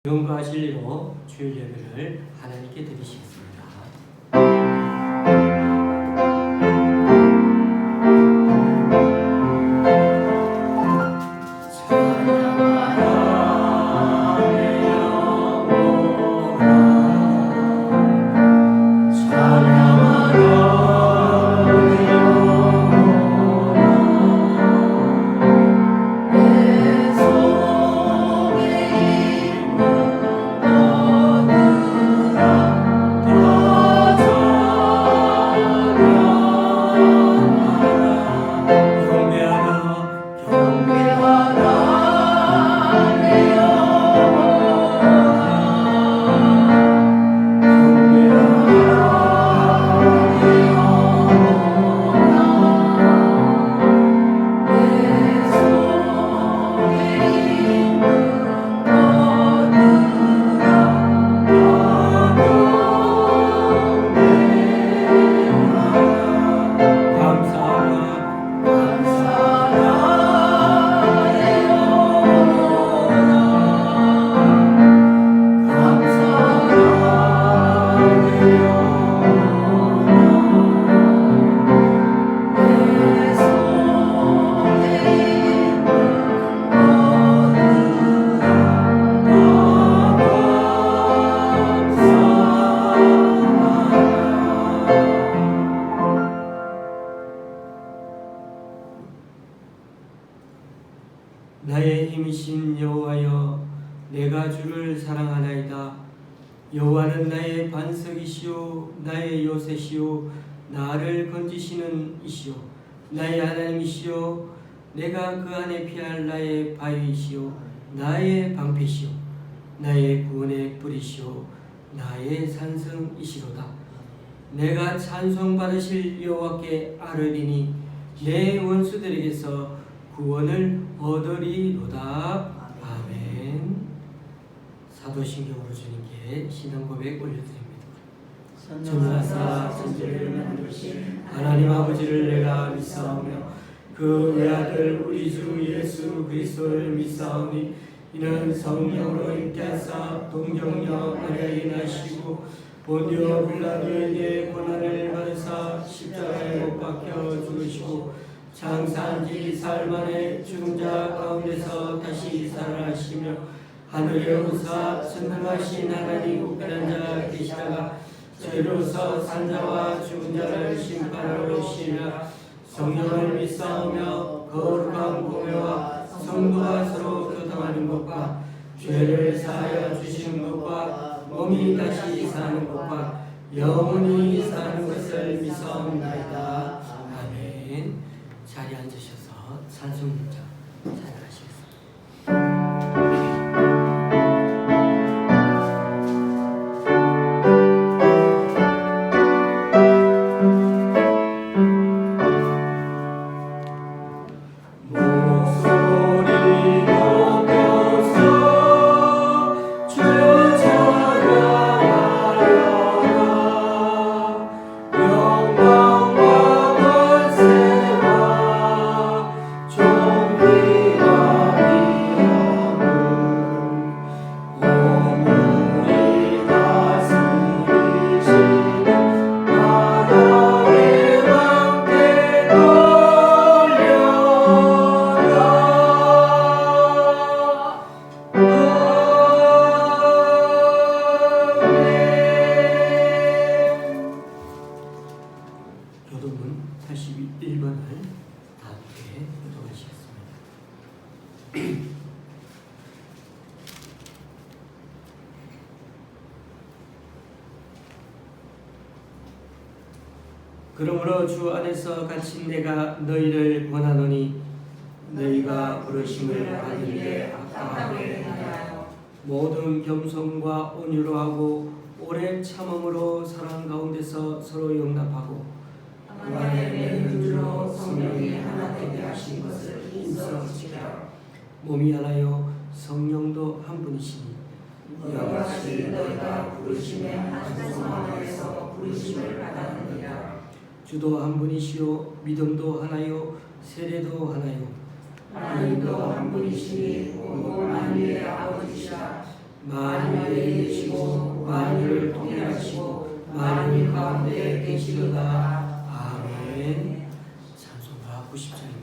영과하실리로 주일 예배를 하나님께 드리시겠습니다. 나의 힘이신 여호와여, 내가 주를 사랑하나이다. 여호와는 나의 반석이시오, 나의 요새시오, 나를 건지시는 이시오, 나의 하나님이시오. 내가 그 안에 피할 나의 바위이시오, 나의 방패시오, 나의 구원의 뿌리시오, 나의 산성이시로다. 내가 찬송받으실 여호와께 아뢰리니 내 원수들에게서 구원을 얻으리로다. 아멘. 사도신경으로 주님께 신앙 고백 올려드립니다. 전능하사 천지를 만드신 하나님 아버지를 내가 믿사오며 그 외아들 우리 주 예수 그리스도를 믿사오니 이는 성령으로 잉태하사 동정녀 마리아에 나시고 본디오 빌라도에게 고난을 받으사 십자가에 못 박혀 죽으시고 장사한 지 사흘 만에 죽은 자 가운데서 다시 살아나시며 하늘에 오르사 전능하신 하나님 우편한 자 계시다가 저희로서 산 자와 죽은 자를 심판하러 오시며 성령을 믿사오며 거룩한 공회와 성도가 서로 교통하는 것과 죄를 사하여 주시는 것과 몸이 다시 사는 것과 영원히 사는 것을 믿사옵나이다. 아멘. 자리에 앉으셔서 찬송문자 찬양하시겠습니다. 교도문 81번을 다 함께 교도하시겠습니다. 그러므로 주 안에서 갇힌 내가 너희를 권하노니 너희가 부르심을 받으리에 합당하게 하여 모든 겸손과 온유로 하고 오래 참음으로 사랑 가운데서 서로 용납하고 그 안에 맺는 줄로 성령이 하나 되게 하신 것을 인정지키라. 몸이 하나요 성령도 한 분이시니 이와 같이 너희가 부르심의 한 소망 안에서 부르심을 받았느니라. 주도 한 분이시요 믿음도 하나요 세례도 하나요 하나님도 한 분이시니 온 만유의 아버지시라. 만유에 계시고 만유를 통일하시고 만유 가운데 계시도다. 아멘. 찬송가 90장입니다.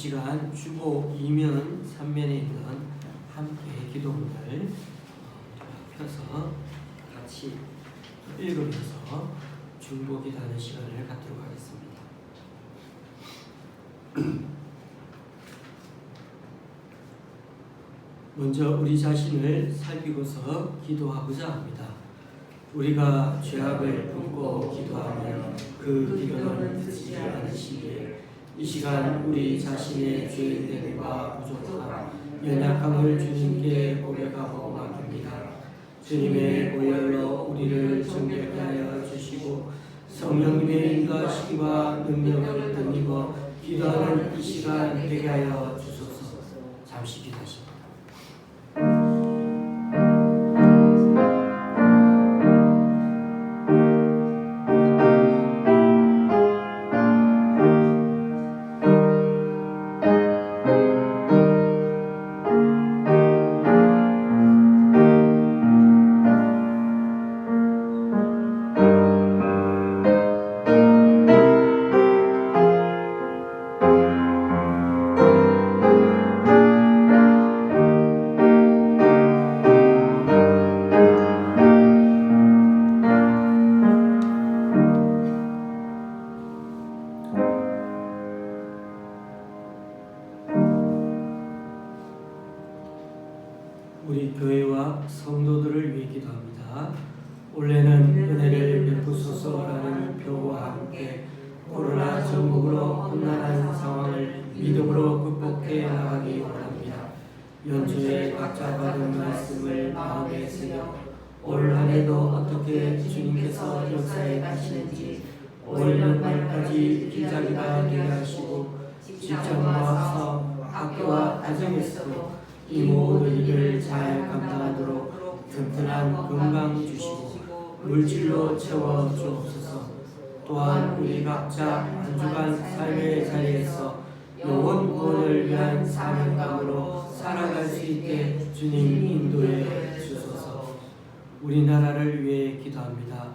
시간 주보 2면 3면에 있는 함께 기도문을 펴서 같이 읽으면서 중보기도하는 시간을 갖도록 하겠습니다. 먼저 우리 자신을 살피고서 기도하고자 합니다. 우리가 죄악을 품고 기도하면 그 기도는 듣지 않으시기에 이 시간 우리 자신의 죄인됨과 부족함, 연약함을 주님께 고백하고 맡깁니다. 주님의 보혈로 우리를 정결케 하여 주시고 성령님의 인도하심과 능력을 덧입어 기도하는 이 시간 되게 하여 주소서. 잠시 기도하십니다. 우리 교회와 성도들을 위해 기도합니다. 올해는 은혜를 베푸소서라는 표와 함께 코로나 전국으로 험난한 상황을 믿음으로 극복해 나가기 원합니다. 연초에 각자 받은 말씀을 마음에 새겨 올 한해도 어떻게 주님께서 역사해 가시는지 올 연말까지 기자기가 되게 하시고 직장과 사업, 학교와 가정에서도 이 모든 일을 잘 감당하도록 튼튼한 건강 주시고 물질로 채워 주옵소서. 또한 우리 각자 한 주간 삶의 자리에서 영혼 구원을 위한 사명감으로 살아갈 수 있게 주님 인도해 주소서. 우리나라를 위해 기도합니다.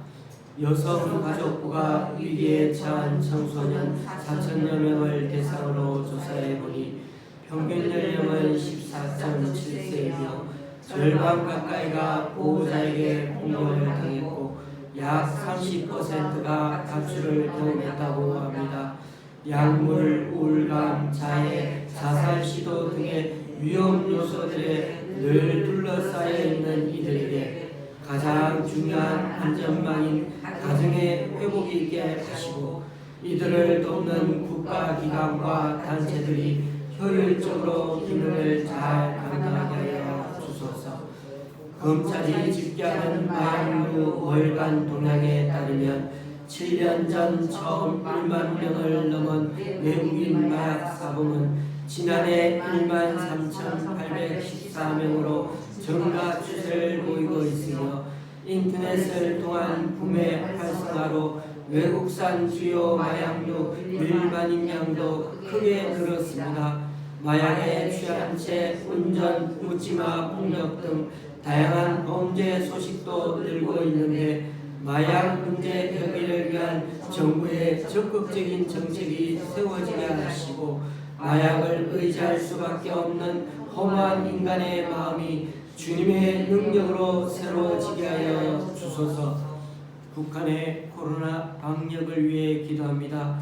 여성가족부가 위기에 처한 청소년 4천여 명을 대상으로 조사해보니 평균 연령은 14.7세이며 절반 가까이가 보호자에게 폭력을 당했고 약 30%가 가출을 경험했다고 합니다. 약물, 우울감, 자해, 자살 시도 등의 위험 요소들에 늘 둘러싸여 있는 이들에게 가장 중요한 안전망인 가정의 회복이 있게 하시고 이들을 돕는 국가기관과 단체들이 효율적으로 기능을 잘 감당하게 하여 주소서. 검찰이 집계하는 마약류 월간 동향에 따르면 7년 전 처음 1만 명을 넘은 외국인 마약 사범은 지난해 1만 3,814명으로 증가 추세를 보이고 있으며 인터넷을 통한 구매 활성화로 외국산 주요 마약류 일반 임량도 크게 늘었습니다. 마약에 취한 채 운전, 묻지마 폭력 등 다양한 범죄 소식도 늘고 있는데 마약 문제 해결을 위한 정부의 적극적인 정책이 세워지게 하시고 마약을 의지할 수밖에 없는 험한 인간의 마음이 주님의 능력으로 새로워지게 하여 주소서. 북한의 코로나 방역을 위해 기도합니다.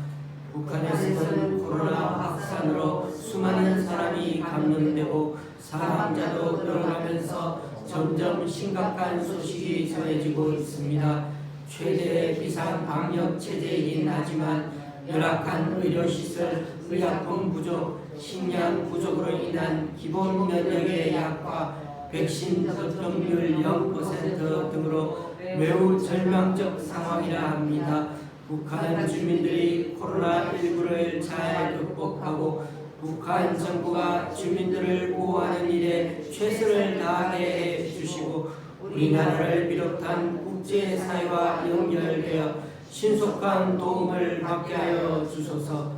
북한에서는 코로나 확산으로 수많은 사람이 감염되고 사망자도 늘어나면서 점점 심각한 소식이 전해지고 있습니다. 최대의 비상 방역 체제이긴 하지만 열악한 의료시설, 의약품 부족, 식량 부족으로 인한 기본 면역의 약화, 백신 접종률 0% 등으로 매우 절망적 상황이라 합니다. 북한 주민들이 코로나19를 잘 극복하고 북한 정부가 주민들을 보호하는 일에 최선을 다하게 해주시고 우리나라를 비롯한 국제사회와 연결되어 신속한 도움을 받게 하여 주소서.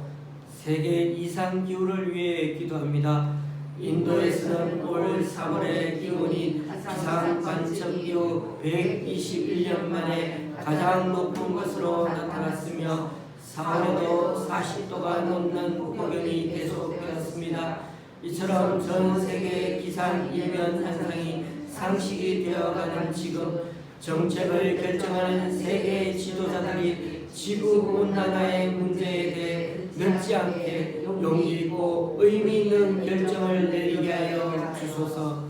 세계 이상기후를 위해 기도합니다. 인도에서는 올 3월에 기온이 기상관測기후 121년 만에 가장 높은 것으로 나타났으며 4월에도 40도가 넘는 폭염이 계속되었습니다. 이처럼 전 세계 기상이변 현상이 상식이 되어가는 지금 정책을 결정하는 세계 지도자들이 지구온난화의 문제에 대해 늦지 않게 용기 있고 의미 있는 결정을 내리게 하여 주소서.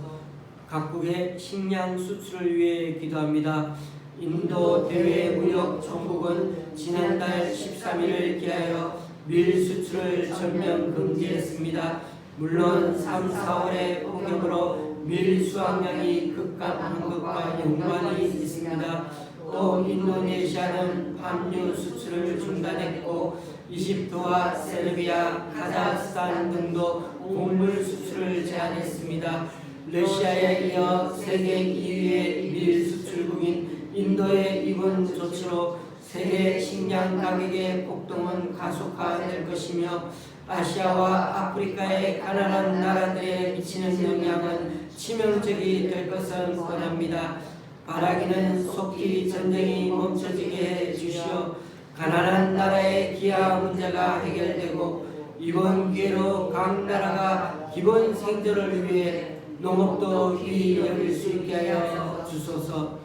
각국의 식량 수출을 위해 기도합니다. 인도 대외무역총국은 지난달 13일을 기하여 밀 수출을 전면 금지했습니다. 물론 3, 4월의 폭염으로 밀 수확량이 급감한 것과 연관이 있습니다. 또 인도네시아는 함유 수출을 중단했고 이집트와 세르비아, 카자흐스탄 등도 곡물 수출을 제한했습니다. 러시아에 이어 세계 2위의 밀 수출국인 인도의 이번 조치로 세계 식량 가격의 폭등은 가속화될 것이며 아시아와 아프리카의 가난한 나라들에 미치는 영향은 치명적이 될 것은 뻔합니다. 바라기는 속히 전쟁이 멈춰지게 해주시어 가난한 나라의 기아 문제가 해결되고 이번 기회로 각 나라가 기본 생존을 위해 농업도 귀히 여길 수 있게 하여 주소서.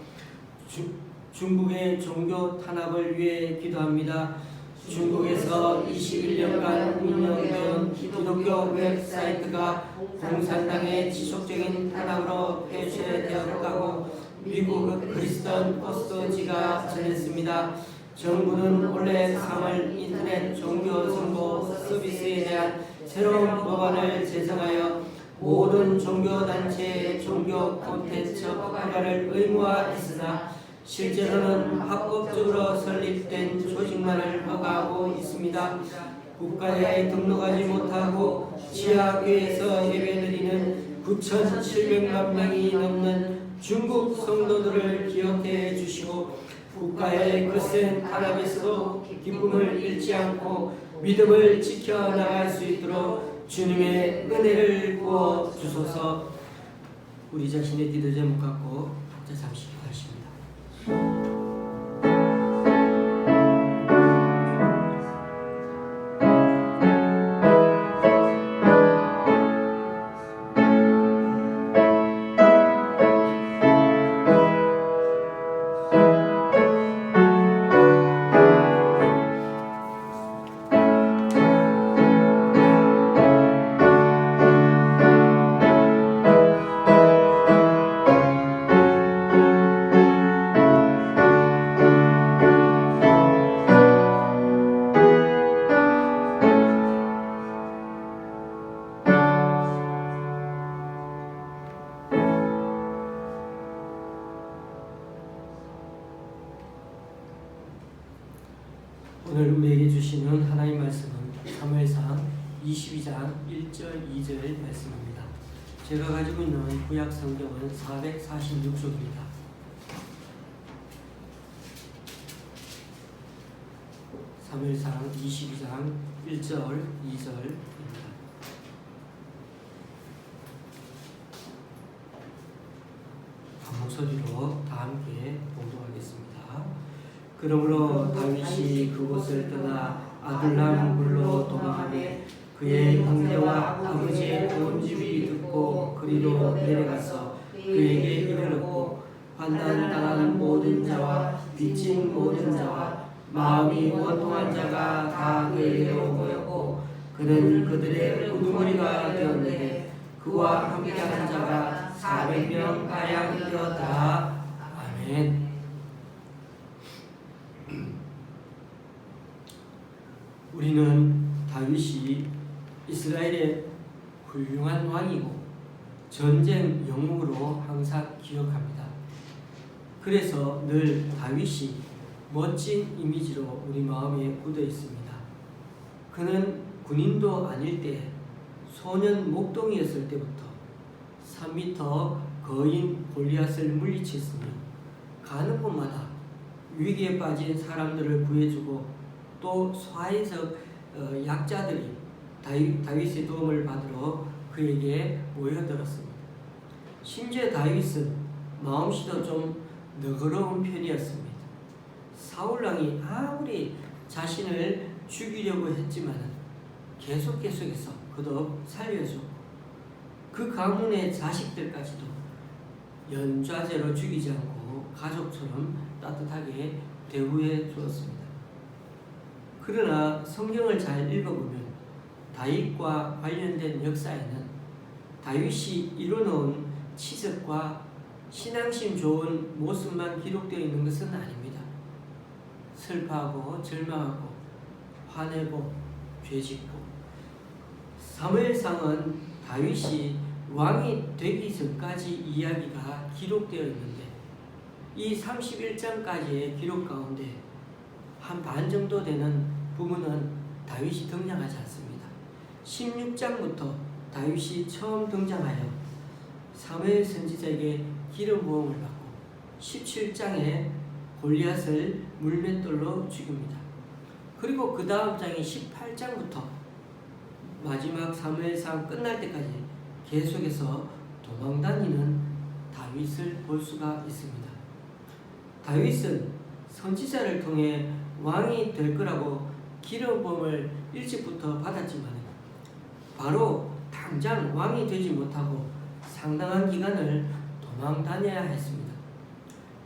중국의 종교 탄압을 위해 기도합니다. 중국에서 21년간 운영된 기독교 웹사이트가 공산당의 지속적인 탄압으로 폐쇄되었다고 미국 크리스천 포스트지가 전했습니다. 정부는 올해 3월 인터넷 종교 정보 서비스에 대한 새로운 법안을 제정하여 모든 종교단체의 종교 콘텐츠 허가를 의무화했으나 실제로는 합법적으로 설립된 조직만을 허가하고 있습니다. 국가에 등록하지 못하고 지하교회에서 예배드리는 9,700만 명이 넘는 중국 성도들을 기억해 주시고 국가의 거센 탄압에서도 기쁨을 잃지 않고 믿음을 지켜나갈 수 있도록 주님의 은혜를 부어 주소서. 우리 자신의 기도 제목 갖고 각자 잠시 기도하십니다. 오늘 우리에게 주시는 하나님 말씀은 사무엘상 22장 1절 2절 말씀입니다. 제가 가지고 있는 구약 성경은 446쪽입니다. 사무엘상 22장 1절 2절입니다. 한 목소리로 다 함께 봉독하겠습니다. 그러므로 다윗이 그곳을 떠나 아둘람 굴로 도망하매 그의 형제와 아버지의 온 집이 듣고 그리로 내려가서 그에게 이르렀고 환난당한 모든 자와 빚진 모든 자와 마음이 원통한 자가 다 그에게로 모였고 그는 그들의 우두머리가 되었는데 그와 함께하는 자가 400명 가량 되었다. 아멘. 우리는 다윗이 이스라엘의 훌륭한 왕이고 전쟁 영웅으로 항상 기억합니다. 그래서 늘 다윗이 멋진 이미지로 우리 마음에 굳어 있습니다. 그는 군인도 아닐 때 소년 목동이었을 때부터 3m 거인 골리앗을 물리쳤으며 가는 곳마다 위기에 빠진 사람들을 구해주고 또 소아에서 약자들이 다윗의 도움을 받으러 그에게 모여들었습니다. 심지어 다윗은 마음씨도 좀 너그러운 편이었습니다. 사울왕이 아무리 자신을 죽이려고 했지만 계속해서 그도 살려주고 그 가문의 자식들까지도 연좌제로 죽이지 않고 가족처럼 따뜻하게 대우해 주었습니다. 그러나 성경을 잘 읽어보면 다윗과 관련된 역사에는 다윗이 이뤄놓은 치석과 신앙심 좋은 모습만 기록되어 있는 것은 아닙니다. 슬퍼하고 절망하고 화내고 죄짓고 사무엘상은 다윗이 왕이 되기 전까지 이야기가 기록되어 있는데 이 31장까지의 기록 가운데 한 반 정도 되는 부분은 다윗이 등장하지 않습니다. 16장부터 다윗이 처음 등장하여 사무엘 선지자에게 기름 부음을 받고 17장에 골리앗을 물맷돌로 죽입니다. 그리고 그 다음 장인 18장부터 마지막 사무엘상 끝날 때까지 계속해서 도망다니는 다윗을 볼 수가 있습니다. 다윗은 선지자를 통해 왕이 될 거라고 기름 부음을 일찍부터 받았지만 바로 당장 왕이 되지 못하고 상당한 기간을 도망 다녀야 했습니다.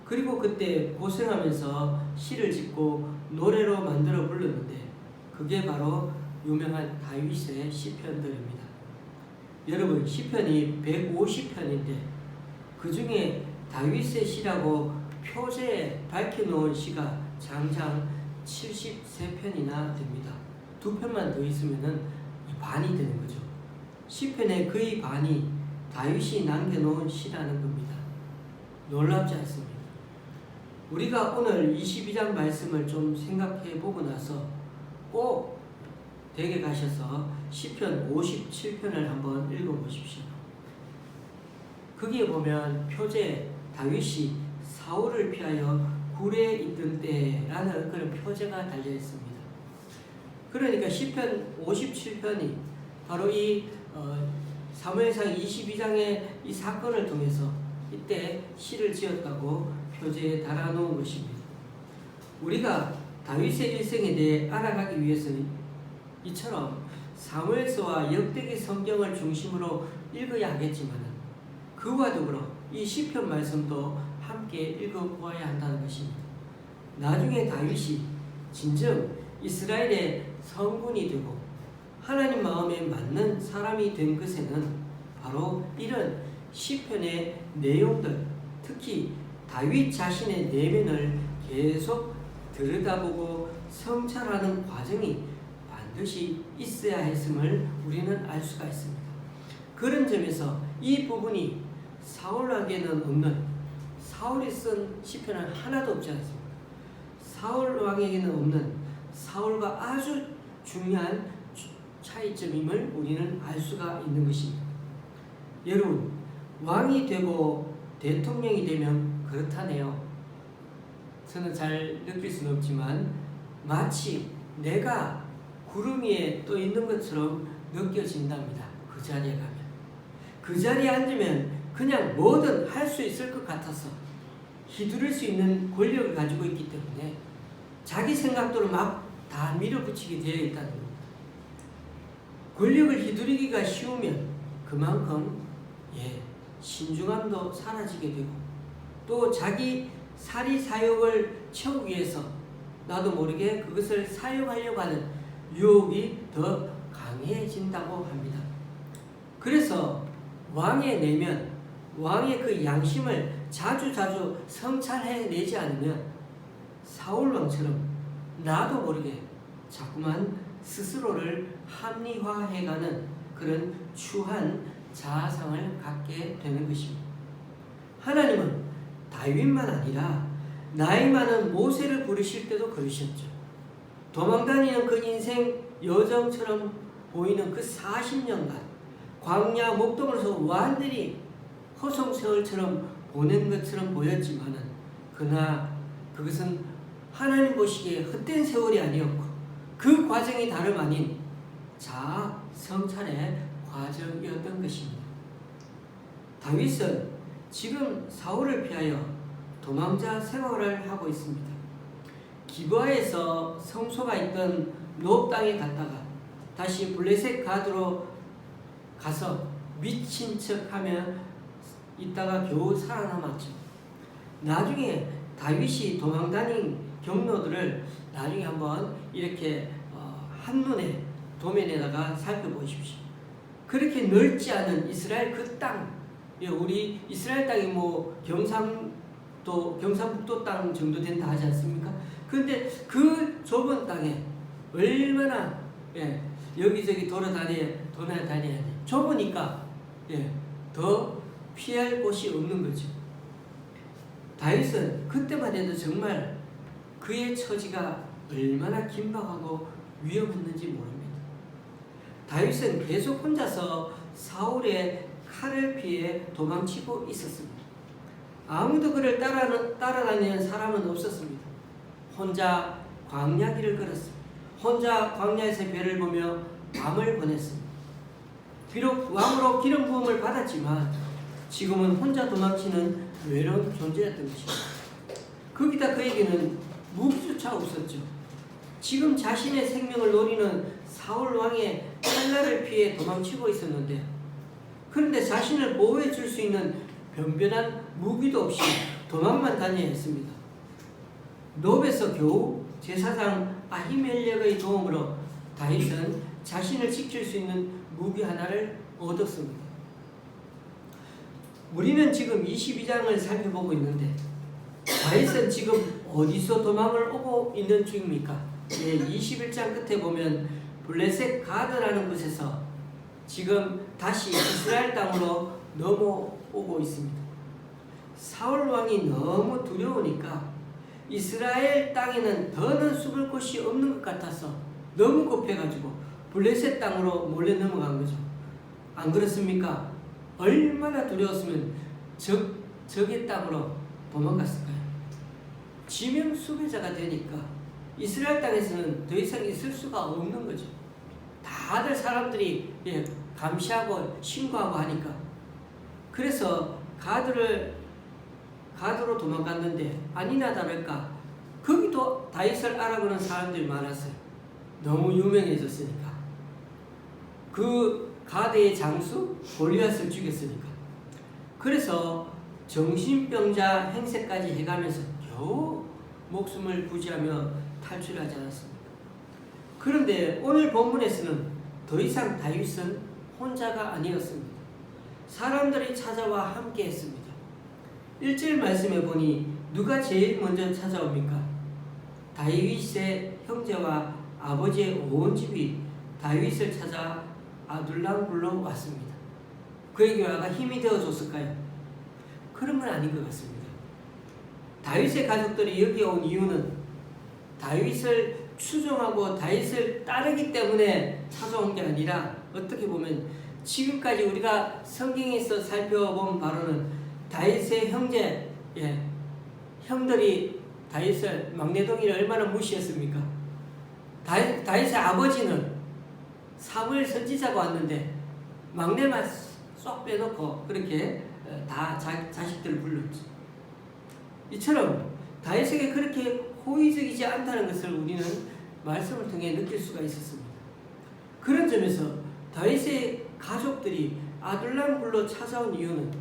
그리고 그때 고생하면서 시를 짓고 노래로 만들어 불렀는데 그게 바로 유명한 다윗의 시편들입니다. 여러분, 시편이 150편인데 그 중에 다윗의 시라고 표제에 밝혀놓은 시가 장장 73편이나 됩니다. 2편만 더 있으면 반이 되는 거죠. 시편의 거의 반이 다윗이 남겨놓은 시라는 겁니다. 놀랍지 않습니까? 우리가 오늘 22장 말씀을 좀 생각해 보고 나서 꼭 댁에 가셔서 시편 57편을 한번 읽어보십시오. 거기에 보면 표제에 다윗이 사울을 피하여 굴에 있던 때라는 그런 표제가 달려 있습니다. 그러니까 시편 57편이 바로 이 사무엘상 22장의 이 사건을 통해서 이때 시를 지었다고 표제에 달아놓은 것입니다. 우리가 다윗의 일생에 대해 알아가기 위해서는 이처럼 사무엘서와 역대기 성경을 중심으로 읽어야 하겠지만 그와 더불어 이 시편 말씀도 함께 읽어보아야 한다는 것입니다. 나중에 다윗이 진정 이스라엘의 성군이 되고 하나님 마음에 맞는 사람이 된 것에는 바로 이런 시편의 내용들, 특히 다윗 자신의 내면을 계속 들여다보고 성찰하는 과정이 반드시 있어야 했음을 우리는 알 수가 있습니다. 그런 점에서 이 부분이 사울왕에게는 없는, 사울이 쓴 시편은 하나도 없지 않습니까? 사울왕에게는 없는 사울과 아주 중요한 차이점임을 우리는 알 수가 있는 것입니다. 여러분, 왕이 되고 대통령이 되면 그렇다네요. 저는 잘 느낄 수는 없지만 마치 내가 구름 위에 떠 있는 것처럼 느껴진답니다. 그 자리에 가면. 그 자리에 앉으면 그냥 뭐든 할 수 있을 것 같아서 휘두를 수 있는 권력을 가지고 있기 때문에 자기 생각대로 막 다 밀어붙이게 되어 있다는 겁니다. 권력을 휘두르기가 쉬우면 그만큼 신중함도 사라지게 되고 또 자기 사리사욕을 채우기 위해서 나도 모르게 그것을 사용하려고 하는 유혹이 더 강해진다고 합니다. 그래서 왕의 내면, 왕의 그 양심을 자주자주 성찰해내지 않으면 사울왕처럼 나도 모르게 자꾸만 스스로를 합리화해가는 그런 추한 자아상을 갖게 되는 것입니다. 하나님은 다윗만 아니라 나이 많은 모세를 부르실 때도 그러셨죠. 도망다니는 그 인생 여정처럼 보이는 그 40년간 광야 목동으로서 완전히 허송세월처럼 보낸 것처럼 보였지만은 그러나 그것은 하나님 보시기에 헛된 세월이 아니었고 그 과정이 다름 아닌 자아 성찰의 과정이었던 것입니다. 다윗은 지금 사울을 피하여 도망자 생활을 하고 있습니다. 기브아에서 성소가 있던 노 땅에 갔다가 다시 블레셋 가드로 가서 미친 척하며 있다가 겨우 살아남았죠. 나중에 다윗이 도망다닌 경로들을 나중에 한번 이렇게 한눈에 도면에다가 살펴보십시오. 그렇게 넓지 않은 이스라엘 그 땅, 우리 이스라엘 땅이 뭐 경상북도 땅 정도 된다 하지 않습니까? 그런데 그 좁은 땅에 얼마나 여기저기 돌아다녀야 돼. 좁으니까 더 피할 곳이 없는 거죠. 다윗은 그때만 해도 정말 그의 처지가 얼마나 긴박하고 위험했는지 모릅니다. 다윗은 계속 혼자서 사울의 칼을 피해 도망치고 있었습니다. 아무도 그를 따라다니는 사람은 없었습니다. 혼자 광야길을 걸었습니다. 혼자 광야에서 별을 보며 밤을 보냈습니다. 비록 왕으로 기름 부음을 받았지만 지금은 혼자 도망치는 외로운 존재였던 것입니다. 거기다 그에게는 무기조차 없었죠. 지금 자신의 생명을 노리는 사울 왕의 칼날을 피해 도망치고 있었는데 그런데 자신을 보호해 줄 수 있는 변변한 무기도 없이 도망만 다녀야 했습니다. 노베에서 겨우 제사장 아히멜렉의 도움으로 다윗은 자신을 지킬 수 있는 무기 하나를 얻었습니다. 우리는 지금 22장을 살펴보고 있는데 다윗은 지금 어디서 도망을 오고 있는 중입니까? 21장 끝에 보면 블레셋 가드라는 곳에서 지금 다시 이스라엘 땅으로 넘어오고 있습니다. 사울 왕이 너무 두려우니까 이스라엘 땅에는 더는 숨을 곳이 없는 것 같아서 너무 급해가지고 블레셋 땅으로 몰래 넘어간 거죠. 안 그렇습니까? 얼마나 두려웠으면 적의 땅으로 도망갔을까요? 지명 수배자가 되니까 이스라엘 땅에서는 더 이상 있을 수가 없는 거죠. 다들 사람들이 감시하고 신고하고 하니까. 그래서 가드로 도망갔는데 아니나 다를까 거기도 다윗을 알아보는 사람들이 많았어요. 너무 유명해졌으니까. 그 가드의 장수 골리앗을 죽였으니까. 그래서 정신병자 행세까지 해가면서 겨우 목숨을 부지하며 탈출하지 않았습니까? 그런데 오늘 본문에서는 더 이상 다윗은 혼자가 아니었습니다. 사람들이 찾아와 함께 했습니다. 1절 말씀에 보니 누가 제일 먼저 찾아옵니까? 다윗의 형제와 아버지의 온 집이 다윗을 찾아 아둘람굴로 왔습니다. 그에게 와가 힘이 되어줬을까요? 그런 건 아닌 것 같습니다. 다윗의 가족들이 여기 온 이유는 다윗을 추종하고 다윗을 따르기 때문에 찾아온 게 아니라 어떻게 보면 지금까지 우리가 성경에서 살펴본 바로는 다윗의 형들이 다윗을 막내동이를 얼마나 무시했습니까? 다윗의 아버지는 사무엘 선지자가 왔는데 막내만 쏙 빼놓고 그렇게 다 자식들을 불렀지. 이처럼 다윗에게 그렇게 호의적이지 않다는 것을 우리는 말씀을 통해 느낄 수가 있었습니다. 그런 점에서 다윗의 가족들이 아둘람굴로 찾아온 이유는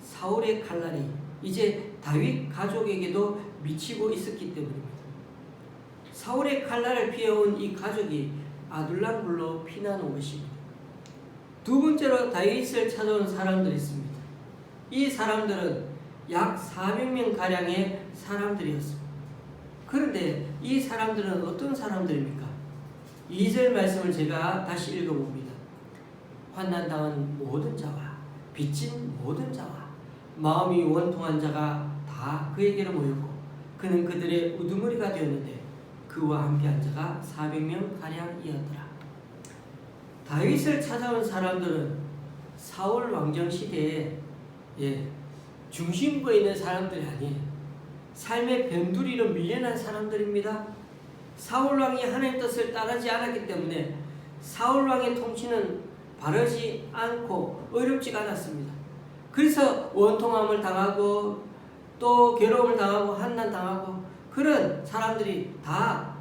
사울의 칼날이 이제 다윗 가족에게도 미치고 있었기 때문입니다. 사울의 칼날을 피해온 이 가족이 아둘람굴로 피난 온 것입니다. 두 번째로 다윗을 찾아온 사람들이 있습니다. 이 사람들은 약 400명 가량의 사람들이었습니다. 그런데 이 사람들은 어떤 사람들입니까? 2절 말씀을 제가 다시 읽어봅니다. 환난당한 모든 자와 빚진 모든 자와 마음이 원통한 자가 다 그에게로 모였고 그는 그들의 우두머리가 되었는데 그와 함께한 자가 400명 가량이었더라. 다윗을 찾아온 사람들은 사울 왕정 시대에 중심부에 있는 사람들이 아니에요. 삶의 변두리로 밀려난 사람들입니다. 사울 왕이 하나님의 뜻을 따르지 않았기 때문에 사울 왕의 통치는 바르지 않고 어렵지가 않았습니다. 그래서 원통함을 당하고 또 괴로움을 당하고 한난 당하고 그런 사람들이 다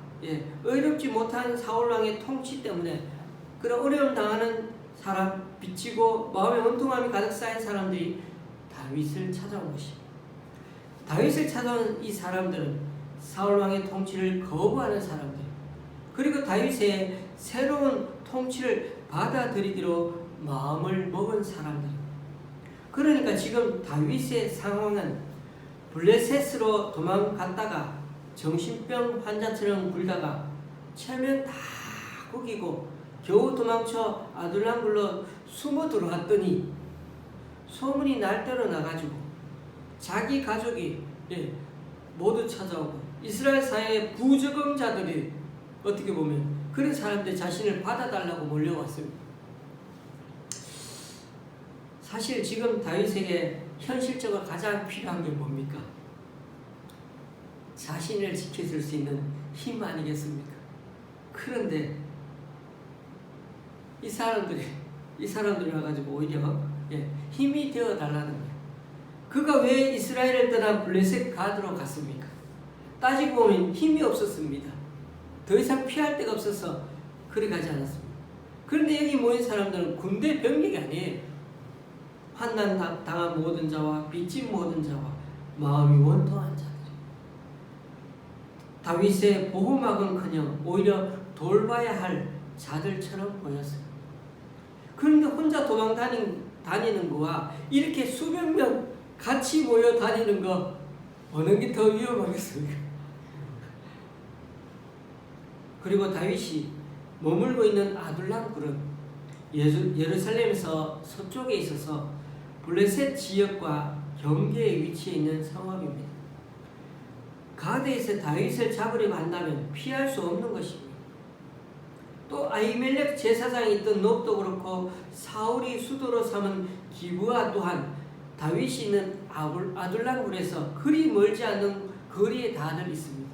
어렵지 못한 사울 왕의 통치 때문에 그런 어려움 당하는 사람, 비치고 마음에 원통함이 가득 쌓인 사람들이 다윗을 찾아온 것입니다. 다윗을 찾아온 이 사람들은 사울 왕의 통치를 거부하는 사람들, 그리고 다윗의 새로운 통치를 받아들이기로 마음을 먹은 사람들. 그러니까 지금 다윗의 상황은 블레셋으로 도망갔다가 정신병 환자처럼 굴다가 체면 다 구기고 겨우 도망쳐 아둘람굴로 숨어 들어왔더니 소문이 날대로 나가지고 자기 가족이 모두 찾아오고 이스라엘 사회의 부적응자들이 어떻게 보면 그런 사람들 자신을 받아달라고 몰려왔습니다. 사실 지금 다윗에게 현실적으로 가장 필요한 게 뭡니까? 자신을 지켜줄 수 있는 힘 아니겠습니까? 그런데 이 사람들이 와가지고 오히려 힘이 되어 달라는 거예요. 그가 왜 이스라엘을 떠나 블레셋 가드로 갔습니까? 따지고 보면 힘이 없었습니다. 더 이상 피할 데가 없어서 그리 가지 않았습니다. 그런데 여기 모인 사람들은 군대 병력이 아니에요. 환난 당한 모든 자와 빚진 모든 자와 마음이 원통한 자들. 다윗의 보호막은커녕 오히려 돌봐야 할 자들처럼 보였어요. 그런데 혼자 도망 다니는 거와 이렇게 수백 명 같이 모여 다니는 거 어느 게 더 위험하겠습니까? 그리고 다윗이 머물고 있는 아둘람굴은 예루살렘에서 서쪽에 있어서 블레셋 지역과 경계에 위치해 있는 성읍입니다. 가드에서 다윗을 잡으려고 한다면 피할 수 없는 것입니다. 또 아히멜렉 제사장이 있던 놉도 그렇고 사울이 수도로 삼은 기브아 또한 다윗이 있는 아둘람굴에서 그리 멀지 않은 거리에 다들 있습니다.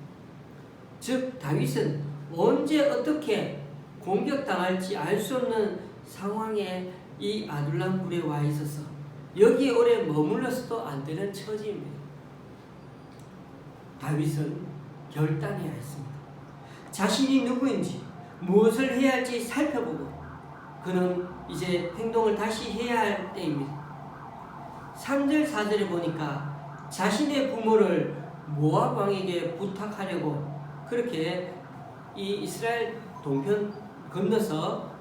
즉 다윗은 언제 어떻게 공격당할지 알 수 없는 상황에 이 아둘람 굴에 와 있어서 여기에 오래 머물러서도 안 되는 처지입니다. 다윗은 결단해야 했습니다. 자신이 누구인지 무엇을 해야 할지 살펴보고 그는 이제 행동을 다시 해야 할 때입니다. 3절 4절에 보니까 자신의 부모를 모압 왕에게 부탁하려고 그렇게 이 이스라엘 동편 건너서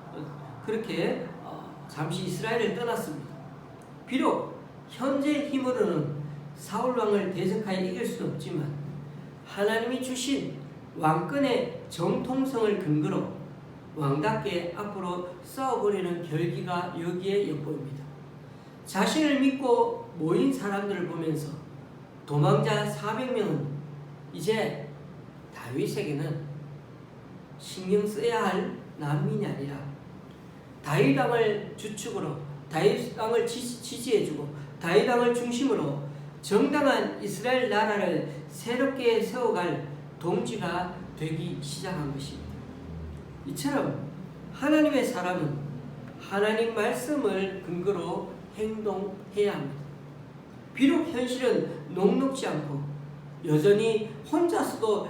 그렇게 잠시 이스라엘을 떠났습니다. 비록 현재 힘으로는 사울 왕을 대적하여 이길 수는 없지만 하나님이 주신 왕권의 정통성을 근거로 왕답게 앞으로 싸워보려는 결기가 여기에 엿보입니다. 자신을 믿고 모인 사람들을 보면서 도망자 400명은 이제 다윗에게는 신경 써야 할 난민이 아니라 다윗 왕을 주축으로 다윗 왕을 지지해주고 다윗 왕을 중심으로 정당한 이스라엘 나라를 새롭게 세워갈 동지가 되기 시작한 것입니다. 이처럼 하나님의 사람은 하나님 말씀을 근거로 행동해야 합니다. 비록 현실은 녹록지 않고 여전히 혼자서도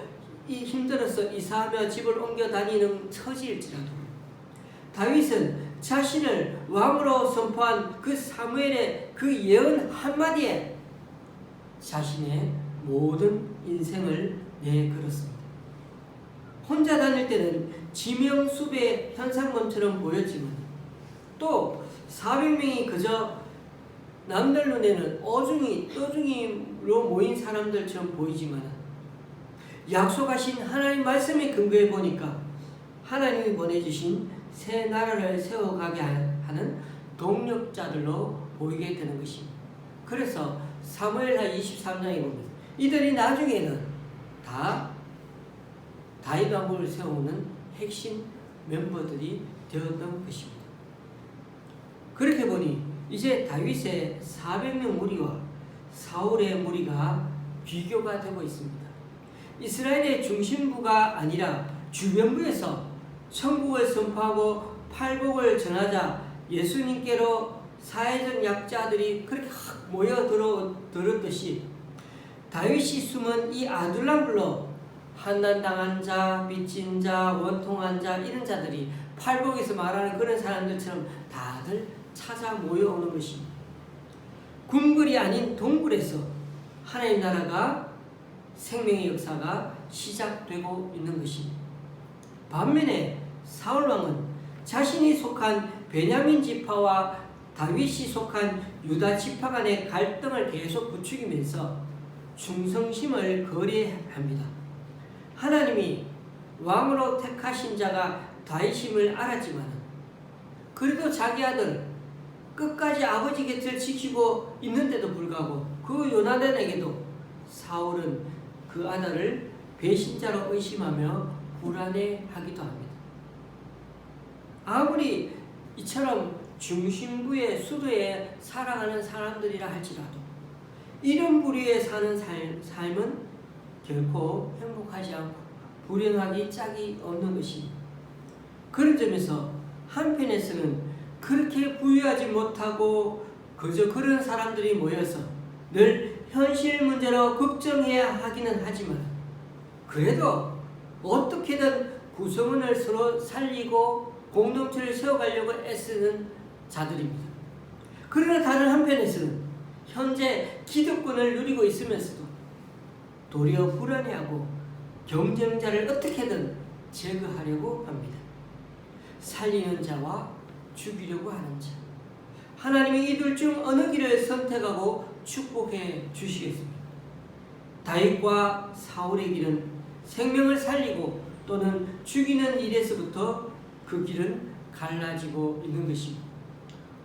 힘들어서 이사하며 집을 옮겨 다니는 처지일지라도 다윗은 자신을 왕으로 선포한 그 사무엘의 그 예언 한마디에 자신의 모든 인생을 내걸었습니다. 혼자 다닐 때는 지명수배 현상범처럼 보였지만 또 400명이 그저 남들 눈에는 떠중이로 모인 사람들처럼 보이지만 약속하신 하나님 말씀에 근거해 보니까 하나님이 보내주신 새 나라를 세워가게 하는 동력자들로 보이게 되는 것입니다. 그래서 사무엘하 23장에 보면 이들이 나중에는 다 다윗 왕국을 세우는 핵심 멤버들이 되었던 것입니다. 그렇게 보니 이제 다윗의 400명 무리와 사울의 무리가 비교가 되고 있습니다. 이스라엘의 중심부가 아니라 주변부에서 천국을 선포하고 팔복을 전하자 예수님께로 사회적 약자들이 그렇게 모여들었듯이 다윗이 숨은 이 아둘람굴로 환난당한 자, 빚진 자, 원통한 자 이런 자들이 팔복에서 말하는 그런 사람들처럼 다들 찾아 모여오는 것입니다. 궁궐이 아닌 동굴에서 하나님 나라가 생명의 역사가 시작되고 있는 것입니다. 반면에 사울왕은 자신이 속한 베냐민 지파와 다윗이 속한 유다 지파 간의 갈등을 계속 부추기면서 충성심을 거래합니다. 하나님이 왕으로 택하신 자가 다윗임을 알았지만 그래도 자기 아들 끝까지 아버지 곁을 지키고 있는데도 불구하고 그 요나단에게도 사울은 그 아들을 배신자로 의심하며 불안해하기도 합니다. 아무리 이처럼 중심부의 수도에 살아가는 사람들이라 할지라도 이런 부류에 사는 삶은 결코 행복하지 않고 불행하기 짝이 없는 것입니다. 그런 점에서 한편에서는 그렇게 부유하지 못하고 그저 그런 사람들이 모여서 늘 현실 문제로 걱정해야 하기는 하지만 그래도 어떻게든 구성원을 서로 살리고 공동체를 세워가려고 애쓰는 자들입니다. 그러나 다른 한편에서는 현재 기득권을 누리고 있으면서도 도리어 불안해하고 경쟁자를 어떻게든 제거하려고 합니다. 살리는 자와 죽이려고 하는 자. 하나님이 이들 중 어느 길을 선택하고 축복해 주시겠습니까? 다윗과 사울의 길은 생명을 살리고 또는 죽이는 일에서부터 그 길은 갈라지고 있는 것입니다.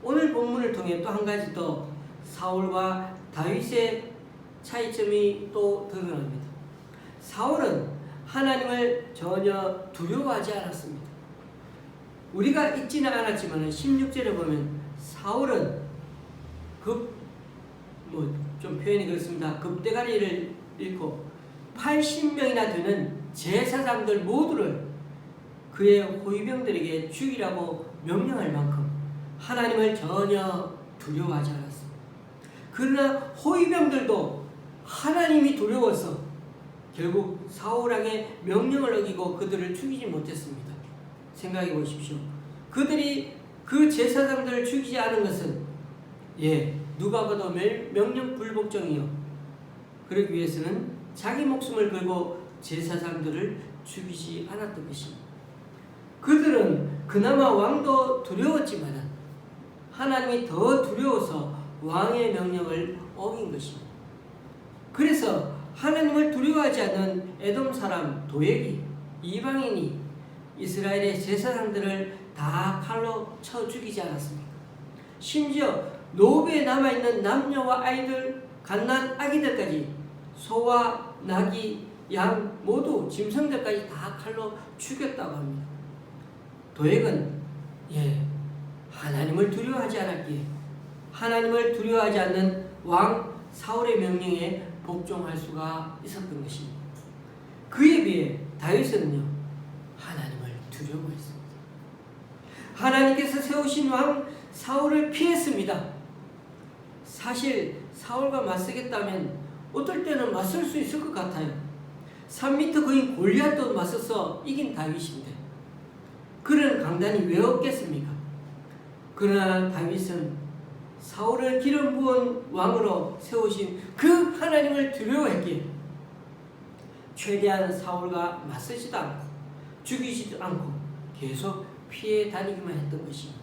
오늘 본문을 통해 또 한 가지 더 사울과 다윗의 차이점이 또 드러납니다. 사울은 하나님을 전혀 두려워하지 않았습니다. 우리가 읽지는 않았지만 16절에 보면 사울은 좀 표현이 그렇습니다. 급대가리를 잃고 80명이나 되는 제사장들 모두를 그의 호위병들에게 죽이라고 명령할 만큼 하나님을 전혀 두려워하지 않았습니다. 그러나 호위병들도 하나님이 두려워서 결국 사울왕의 명령을 어기고 그들을 죽이지 못했습니다. 생각해 보십시오. 그들이 그 제사장들을 죽이지 않은 것은 누가 봐도 명령 불복종이요, 그러기 위해서는 자기 목숨을 걸고 제사장들을 죽이지 않았던 것입니다. 그들은 그나마 왕도 두려웠지만 하나님이 더 두려워서 왕의 명령을 어긴 것입니다. 그래서 하나님을 두려워하지 않는 에돔 사람 도액이, 이방인이 이스라엘의 제사장들을 다 칼로 쳐 죽이지 않았습니까? 심지어 노브에 남아있는 남녀와 아이들, 갓난 아기들까지, 소와 나귀, 양 모두 짐승들까지 다 칼로 죽였다고 합니다. 도액은 하나님을 두려워하지 않았기에 하나님을 두려워하지 않는 왕 사울의 명령에 복종할 수가 있었던 것입니다. 그에 비해 다윗은요, 하나님을 두려워했습니다. 하나님께서 세우신 왕 사울을 피했습니다. 사실 사울과 맞서겠다면 어떨 때는 맞설 수 있을 것 같아요. 3m 거인 골리앗도 맞서서 이긴 다윗인데 그런 강단이 왜 없겠습니까? 그러나 다윗은 사울을 기름 부은 왕으로 세우신 그 하나님을 두려워했기에 최대한 사울과 맞서지도 않고 죽이지도 않고 계속 피해 다니기만 했던 것입니다.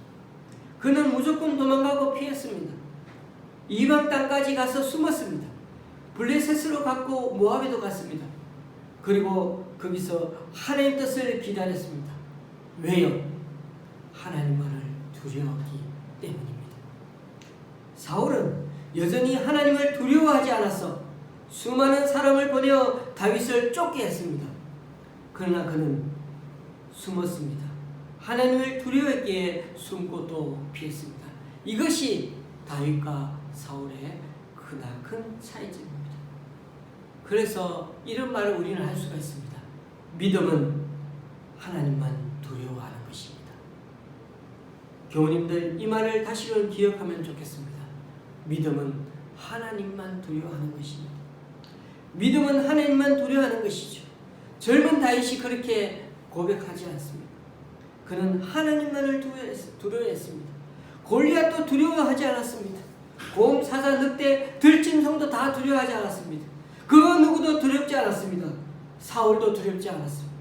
그는 무조건 도망가고 피했습니다. 이방 땅까지 가서 숨었습니다. 블레셋으로 갔고 모압에도 갔습니다. 그리고 거기서 하나님 뜻을 기다렸습니다. 왜요? 하나님만을 두려워하기 때문입니다. 사울은 여전히 하나님을 두려워하지 않아서 수많은 사람을 보내어 다윗을 쫓게 했습니다. 그러나 그는 숨었습니다. 하나님을 두려워했기에 숨고 또 피했습니다. 이것이 다윗과 사울의 크나큰 차이점입니다. 그래서 이런 말을 우리는 할 수가 있습니다. 믿음은 하나님만 두려워하는 것입니다. 교우님들, 이 말을 다시금 기억하면 좋겠습니다. 믿음은 하나님만 두려워하는 것입니다. 믿음은 하나님만 두려워하는 것이죠. 젊은 다윗이 그렇게 고백하지 않습니다. 그는 하나님만을 두려워했습니다. 골리앗도 두려워하지 않았습니다. 곰, 사자, 늑대, 들짐승도 다 두려워하지 않았습니다. 그 누구도 두렵지 않았습니다. 사울도 두렵지 않았습니다.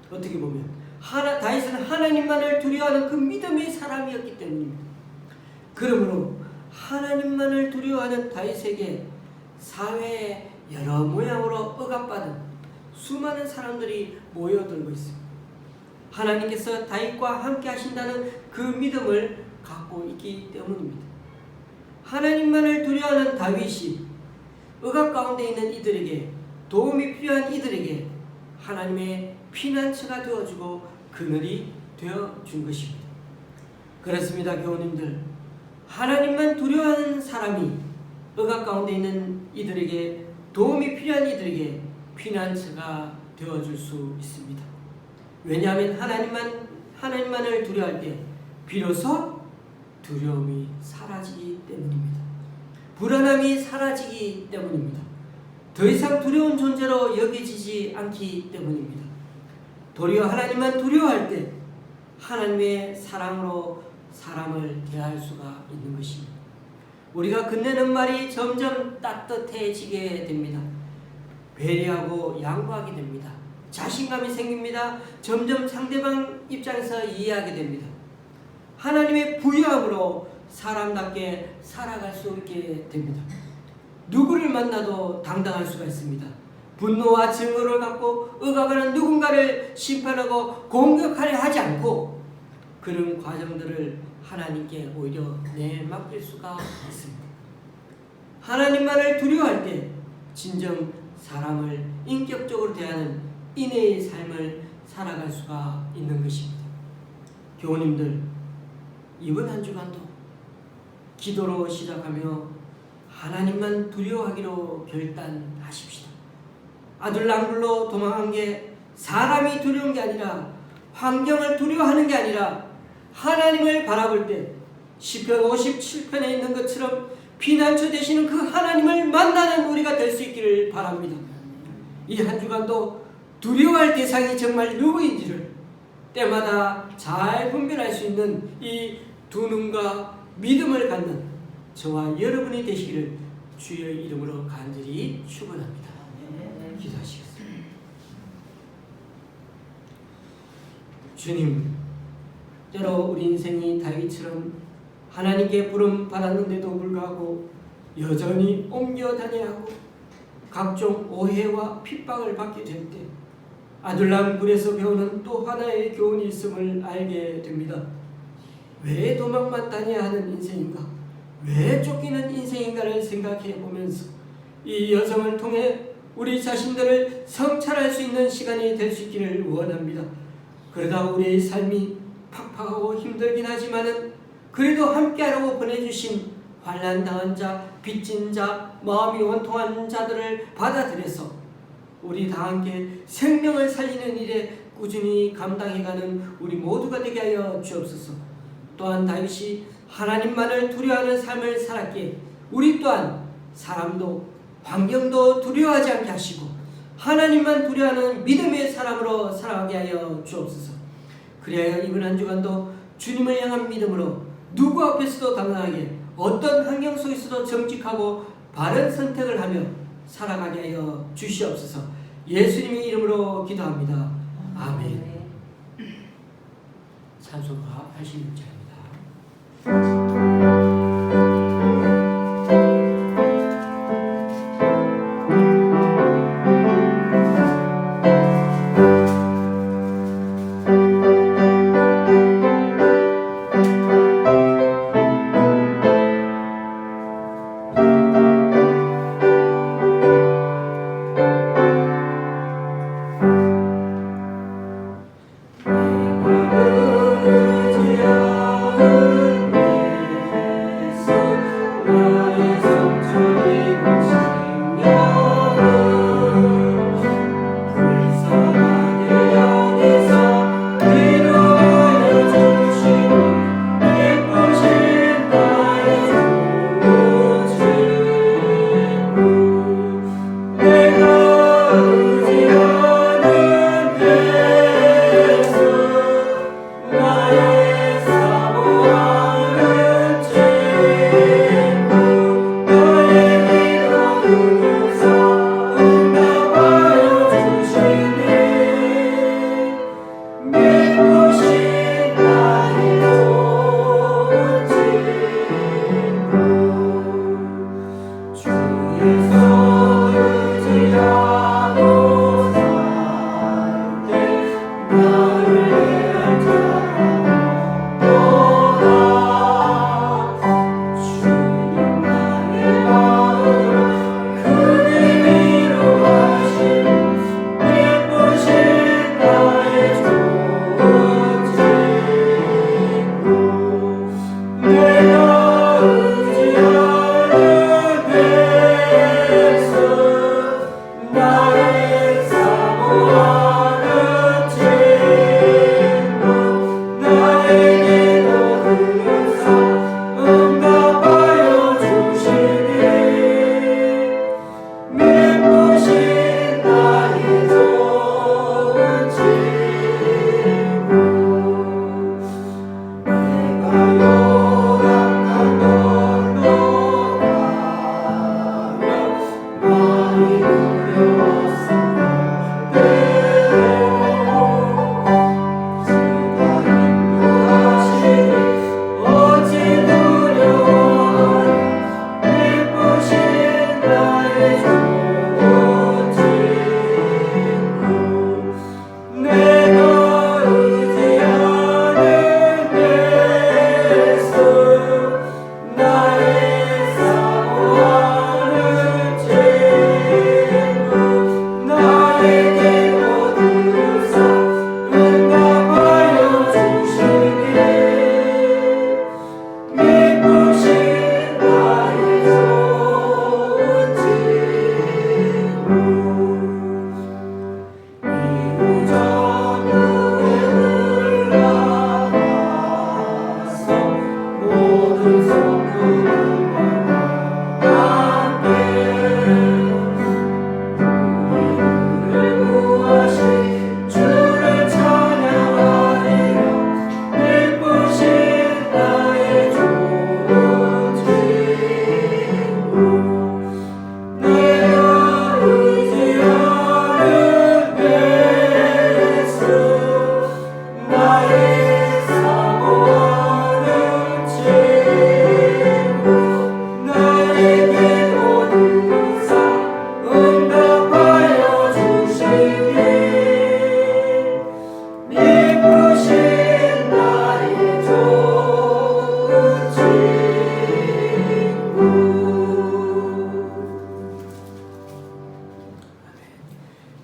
어떻게 보면 다윗은 하나님만을 두려워하는 그 믿음의 사람이었기 때문입니다. 그러므로 하나님만을 두려워하는 다윗에게 사회의 여러 모양으로 억압받은 수많은 사람들이 모여들고 있습니다. 하나님께서 다윗과 함께 하신다는 그 믿음을 갖고 있기 때문입니다. 하나님만을 두려워하는 다윗이 억압 가운데 있는 이들에게, 도움이 필요한 이들에게 하나님의 피난처가 되어주고 그늘이 되어준 것입니다. 그렇습니다, 교우님들. 하나님만 두려워하는 사람이 억압 가운데 있는 이들에게, 도움이 필요한 이들에게 피난처가 되어줄 수 있습니다. 왜냐하면 하나님만을 두려워할 때 비로소 두려움이 사라지기 때문입니다. 불안함이 사라지기 때문입니다. 더 이상 두려운 존재로 여겨지지 않기 때문입니다. 도리어 하나님만 두려워할 때 하나님의 사랑으로 사람을 대할 수가 있는 것입니다. 우리가 건네는 말이 점점 따뜻해지게 됩니다. 배려하고 양보하게 됩니다. 자신감이 생깁니다. 점점 상대방 입장에서 이해하게 됩니다. 하나님의 부유함으로 사람답게 살아갈 수 있게 됩니다. 누구를 만나도 당당할 수가 있습니다. 분노와 증오를 갖고 억압하는 누군가를 심판하고 공격하려 하지 않고 그런 과정들을 하나님께 오히려 내맡길 수가 있습니다. 하나님만을 두려워할 때 진정 사람을 인격적으로 대하는 인애의 삶을 살아갈 수가 있는 것입니다. 교우님들, 이번 한 주간도 기도로 시작하며 하나님만 두려워하기로 결단하십시다. 아둘랑굴로 도망한 게 사람이 두려운 게 아니라 환경을 두려워하는 게 아니라 하나님을 바라볼 때 시편 57편에 있는 것처럼 피난처 되시는 그 하나님을 만나는 우리가 될 수 있기를 바랍니다. 이 한 주간도 두려워할 대상이 정말 누구인지를 때마다 잘 분별할 수 있는 이 두 눈과 믿음을 갖는 저와 여러분이 되시기를 주의 이름으로 간절히 축원합니다. 기도하시겠습니다. 주님, 때로 우리 인생이 다윗처럼 하나님께 부름 받았는데도 불구하고 여전히 옮겨 다녀야 하고 각종 오해와 핍박을 받게 될 때 아둘람 굴에서 배우는 또 하나의 교훈이 있음을 알게 됩니다. 왜 도망만 다녀야 하는 인생인가? 왜 쫓기는 인생인가를 생각해 보면서 이 여정을 통해 우리 자신들을 성찰할 수 있는 시간이 될 수 있기를 원합니다. 그러다 우리의 삶이 팍팍하고 힘들긴 하지만은 그래도 함께하라고 보내주신 환난당한 자, 빚진 자, 마음이 원통한 자들을 받아들여서 우리 다 함께 생명을 살리는 일에 꾸준히 감당해가는 우리 모두가 되게 하여 주옵소서. 또한 다윗이 하나님만을 두려워하는 삶을 살았기에 우리 또한 사람도 환경도 두려워하지 않게 하시고 하나님만 두려워하는 믿음의 사람으로 살아가게 하여 주옵소서. 그리하여 이번 한 주간도 주님을 향한 믿음으로 누구 앞에서도 당당하게 어떤 환경 속에서도 정직하고 바른 선택을 하며 살아가게 하여 주시옵소서. 예수님의 이름으로 기도합니다. 아멘. 찬송가 86자입니다. 내 마음을 지어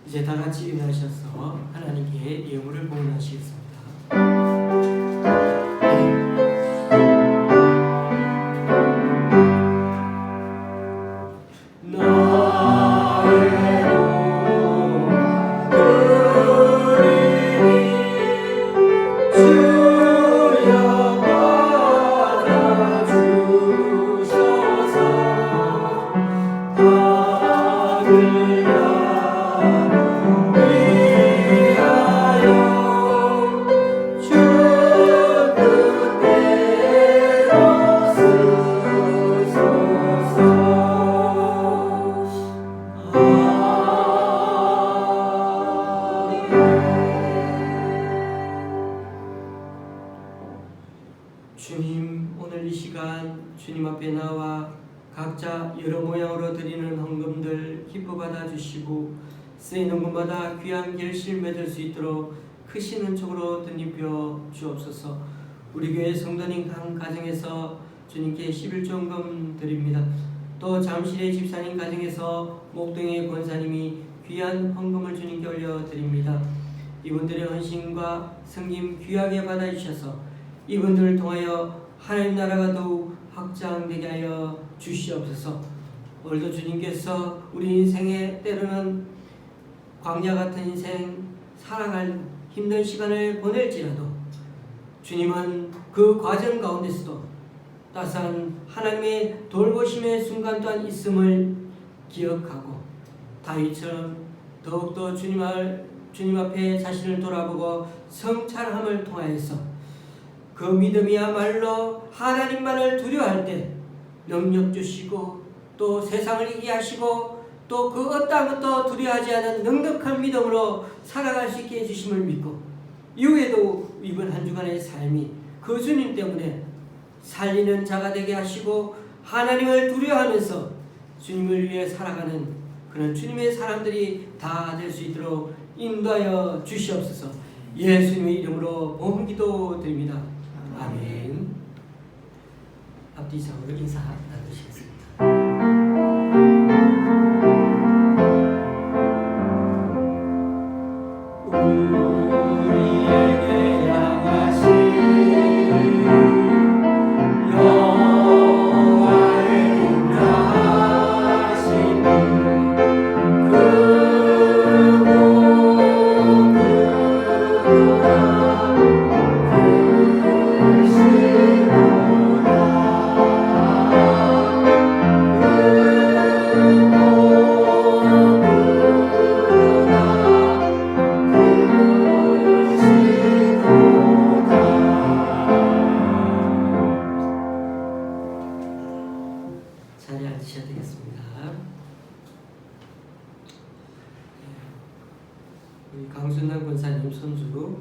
이제 다 같이 일어나셔서 하나님께 예물을 봉헌하시겠습니다. 주님, 오늘 이 시간 주님 앞에 나와 각자 여러 모양으로 드리는 헌금들 기뻐 받아주시고 쓰이는 곳마다 귀한 결실 맺을 수 있도록 크신 은총으로 덧입혀 주옵소서. 우리 교회 성도님 각 가정에서 주님께 11조헌금 드립니다. 또 잠실의 집사님 가정에서 목동의 권사님이 귀한 헌금을 주님께 올려드립니다. 이분들의 헌신과 성김 귀하게 받아주셔서 이분들을 통하여 하나님 나라가 더욱 확장되게 하여 주시옵소서. 오늘도 주님께서 우리 인생에 때로는 광야 같은 인생 살아갈 힘든 시간을 보낼지라도 주님은 그 과정 가운데서도 따스한 하나님의 돌보심의 순간 또한 있음을 기억하고 다윗처럼 더욱더 주님 앞에 자신을 돌아보고 성찰함을 통하여서 그 믿음이야말로 하나님만을 두려워할 때 능력 주시고 또 세상을 이기게 하시고 또 그 어떠한 것도 두려워하지 않은 넉넉한 믿음으로 살아갈 수 있게 해주심을 믿고 이후에도 이번 한 주간의 삶이 그 주님 때문에 살리는 자가 되게 하시고 하나님을 두려워하면서 주님을 위해 살아가는 그런 주님의 사람들이 다 될 수 있도록 인도하여 주시옵소서. 예수님의 이름으로 봉헌기도 드립니다. 아멘. 앞뒤 좌우로 인사 나누시겠습니다. 우리에게 향하신 영화를 인하시니 자리에 앉으셔야 되겠습니다. 우리 강순남 권사님 손주로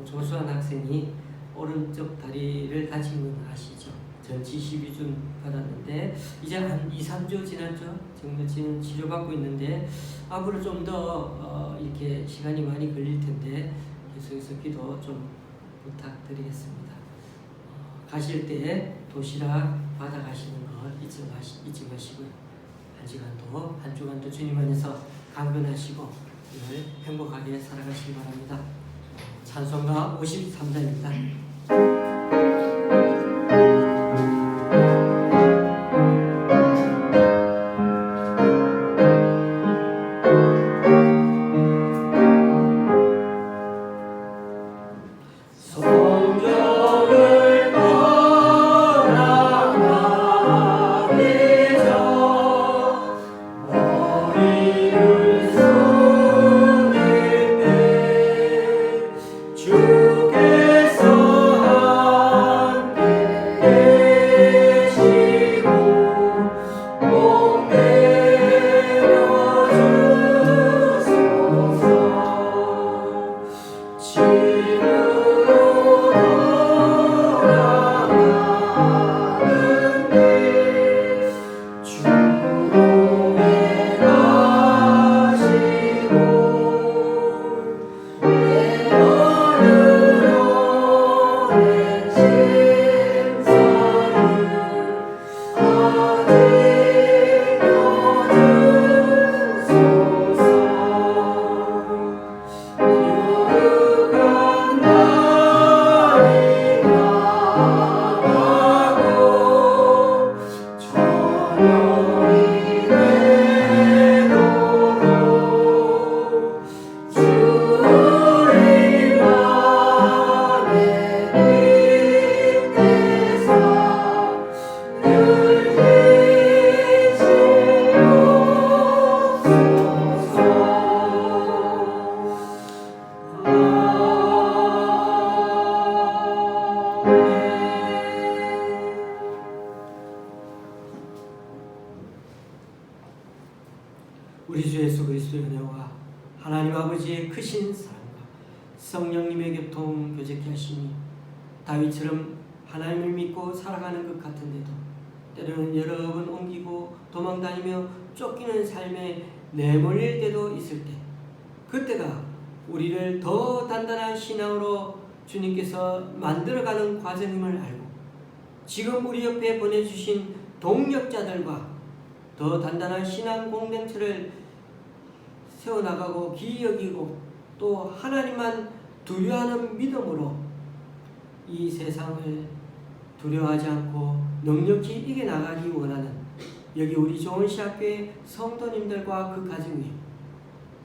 조수환 학생이 오른쪽 다리를 다친 건 아시죠? 전치 12준 받았는데 이제 한 2-3주 지났죠? 지금 치료받고 있는데 앞으로 좀 더 이렇게 시간이 많이 걸릴 텐데 계속해서 기도 좀 부탁드리겠습니다. 가실 때 도시락 받아가시는 거 잊지 마시고요. 한 주간도 주님 안에서 강건하시고 늘 행복하게 살아가시기 바랍니다. 찬송가 53단입니다. 그리스도의 은혜와 하나님 아버지의 크신 사랑과 성령님의 교통 교제케 하시니 다윗처럼 하나님을 믿고 살아가는 것 같은데도 때로는 여러 번 옮기고 도망다니며 쫓기는 삶에 내몰릴 때도 있을 때, 그때가 우리를 더 단단한 신앙으로 주님께서 만들어가는 과정임을 알고 지금 우리 옆에 보내주신 동력자들과 더 단단한 신앙 공동체를 세워나가고 기이 여기고 또 하나님만 두려워하는 믿음으로 이 세상을 두려워하지 않고 넉넉히 이겨나가기 원하는 여기 우리 좋은시학교의 성도님들과 그 가정 위에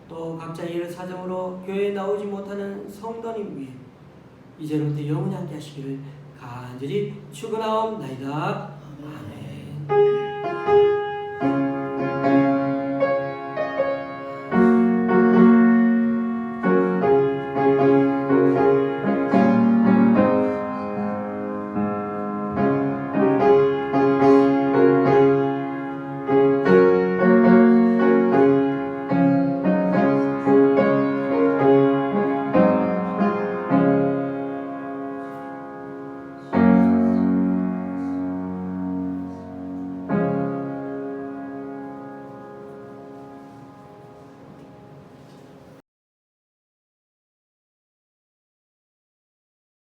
또 각자 여러 사정으로 교회에 나오지 못하는 성도님 위에 이제부터 영원히 함께 하시기를 간절히 축원하옵나이다. 아멘.